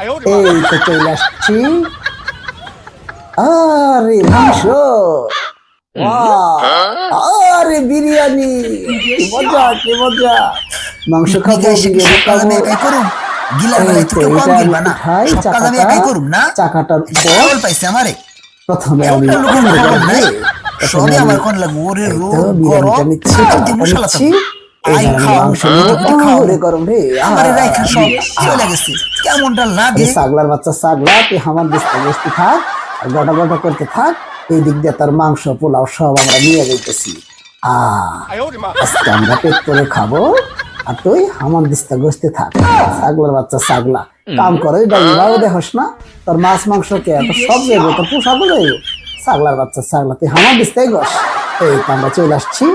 এই তো চলে আসছি। আরে মাংস, আরে বিরিয়ানি, কি মজা কি মজা। মাংস খাবো, বিরিয়ানি খাবো। এই তো এটা আমি উঠাই চাকাটার উপর। প্রথমে আমি প্রথমে আমি এই তো বিরিয়ানিটা নিচ্ছি, চাকাটা নিচ্ছি। এইবার আমি মাংস নিয়ে গরম রে। ছাগলার বাচ্চা ছাগলা, তুই আমার দিস্তা বসতে থাক আর গটা গটা করতে থাক। এই দিক দিয়ে তার মাংস পোলাও সব আমরা নিয়ে যাইতেছি। আজকে আমরা পেট করে খাবো আর তুই আমার দিস্তা গোস্তে থাক। ছাগলার বাচ্চা ছাগলা, কাম করে ডাইবাও দেখোস না, তোর মাছ মাংস কে তোর সব যাইবো, তোর পোশাকও যাইবো। ছাগলার বাচ্চা ছাগলা, তুই আমার দিস্তাই গোস। এই তো আমরা চলে আসছি।